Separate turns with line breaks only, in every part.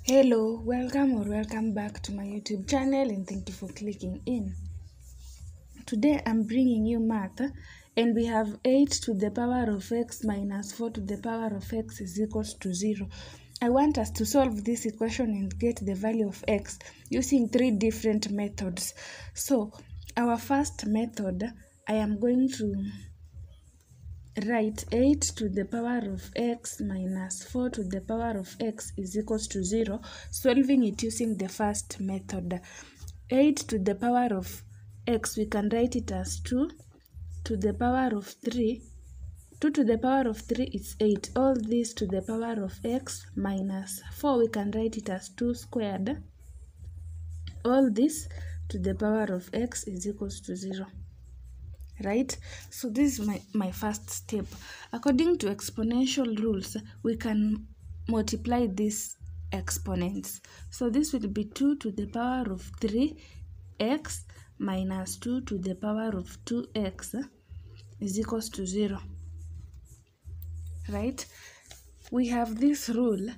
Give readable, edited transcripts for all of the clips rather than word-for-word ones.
Hello, welcome back to my YouTube channel and thank you for clicking in. Today I'm bringing you math and we have 8 to the power of x minus 4 to the power of x is equals to 0. I want us to solve this equation and get the value of x using 3 different methods. So our first method, I am going to write 8 to the power of x minus 4 to the power of x is equals to 0, solving it using the first method. 8 to the power of x, we can write it as 2 to the power of 3. 2 to the power of 3 is 8. All this to the power of x minus 4, we can write it as 2 squared. All this to the power of x is equals to 0. Right? So this is my first step. According to exponential rules, we can multiply these exponents. So this will be 2 to the power of 3x minus 2 to the power of 2x is equals to 0. Right? We have this rule,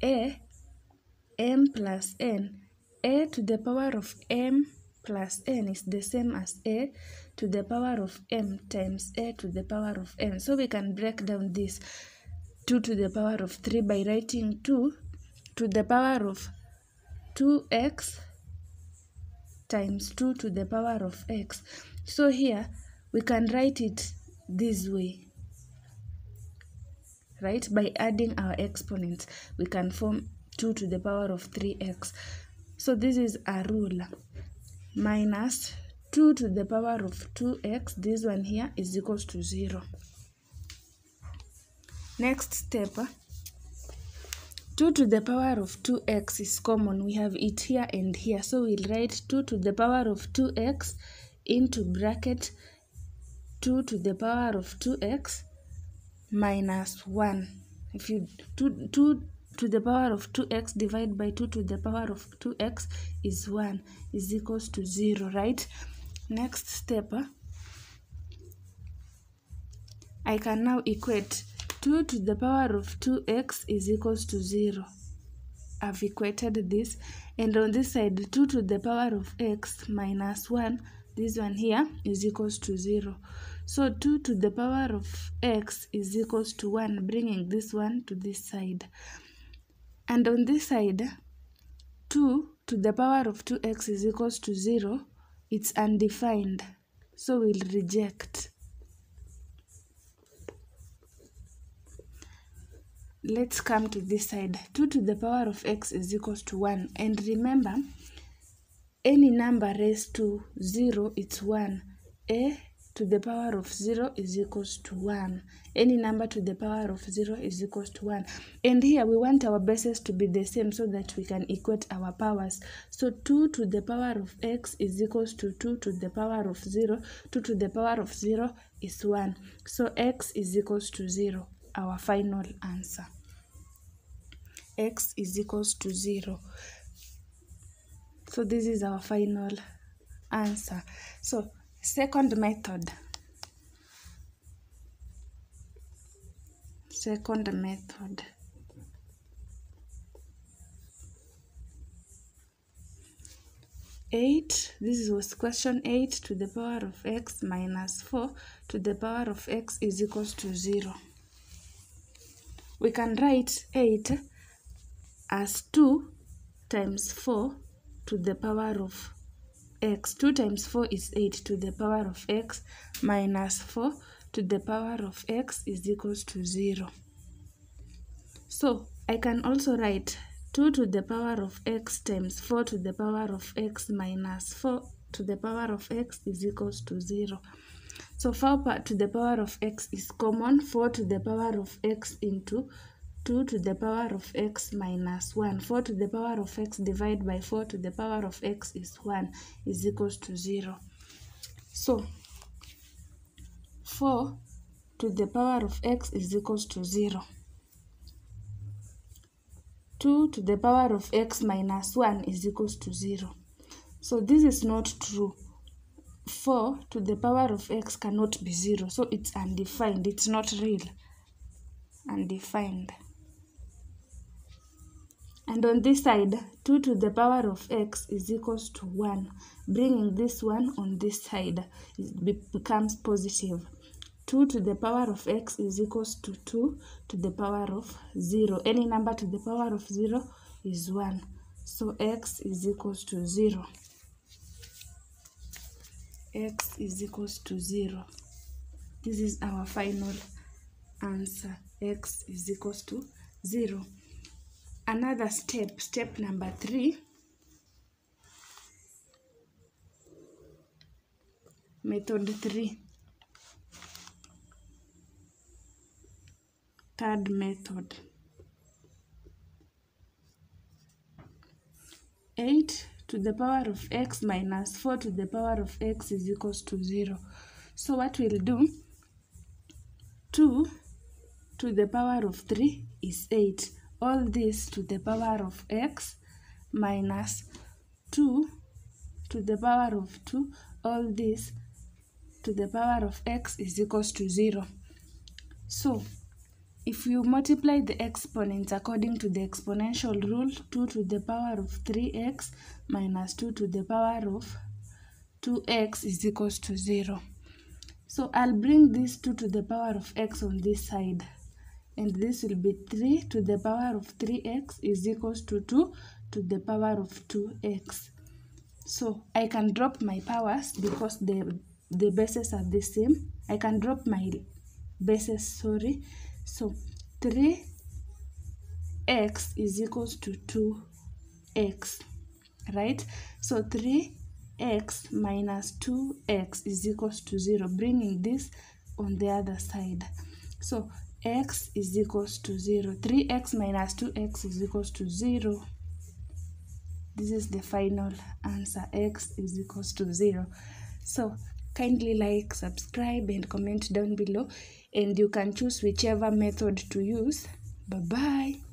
m plus n. A to the power of m plus n is the same as a to the power of m times a to the power of n. So we can break down this 2 to the power of 3 by writing 2 to the power of 2x times 2 to the power of x. So here we can write it this way, right? By adding our exponents, we can form 2 to the power of 3x. So this is a rule. Minus 2 to the power of 2x, this one here is equals to 0. Next step, 2 to the power of 2x is common. We have it here and here. So we'll write 2 to the power of 2x into bracket 2 to the power of 2x minus 1. If you 2 to the power of 2x divided by 2 to the power of 2x is 1 is equals to 0, right? Next step, I can now equate 2 to the power of 2x is equals to 0. I've equated this, and on this side 2 to the power of x minus 1, this one here is equals to 0. So 2 to the power of x is equals to 1, bringing this one to this side. And on this side, 2 to the power of 2x is equals to 0. It's undefined, so we'll reject. Let's come to this side. 2 to the power of x is equals to 1. And remember, any number raised to 0, it's 1. A to the power of 0 is equals to 1. Any number to the power of 0 is equals to 1. And here we want our bases to be the same so that we can equate our powers. So 2 to the power of x is equals to 2 to the power of 0. 2 to the power of 0 is 1. So x is equals to 0. Our final answer. X is equals to 0. So this is our final answer. So second method. 8, this was question 8 to the power of x minus 4 to the power of x is equals to 0. We can write 8 as 2 times 4 to the power of x. 2 times 4 is 8 to the power of x minus 4 to the power of x is equals to 0. So I can also write 2 to the power of x times 4 to the power of x minus 4 to the power of x is equals to 0. So 4 to the power of x is common. 4 to the power of x into 2 to the power of x minus 1. 4 to the power of x divided by 4 to the power of x is 1 is equals to 0. So 4 to the power of x is equals to 0. 2 to the power of x minus 1 is equals to 0. So this is not true. 4 to the power of x cannot be 0. So it's undefined. It's not real. Undefined. And on this side, 2 to the power of x is equals to 1. Bringing this one on this side, it becomes positive. 2 to the power of x is equals to 2 to the power of 0. Any number to the power of 0 is 1. So x is equals to 0. X is equals to 0. This is our final answer. X is equals to 0. Another step number 3. Method 3. Third method. 8 to the power of x minus 4 to the power of x is equals to 0. So what we'll do, 2 to the power of 3 is 8. All this to the power of x minus 2 to the power of 2. All this to the power of x is equals to 0. So if you multiply the exponents according to the exponential rule, 2 to the power of 3x minus 2 to the power of 2x is equals to 0. So I'll bring this 2 to the power of x on this side. And this will be 3 to the power of 3x is equals to 2 to the power of 2x. So I can drop my powers because the bases are the same. I can drop my bases, sorry. So 3x is equals to 2x, right? So 3x minus 2x is equals to 0, bringing this on the other side. So x is equals to 0. 3x minus 2x is equals to 0. This is the final answer. X is equals to 0. So kindly like, subscribe, and comment down below, and you can choose whichever method to use. Bye bye.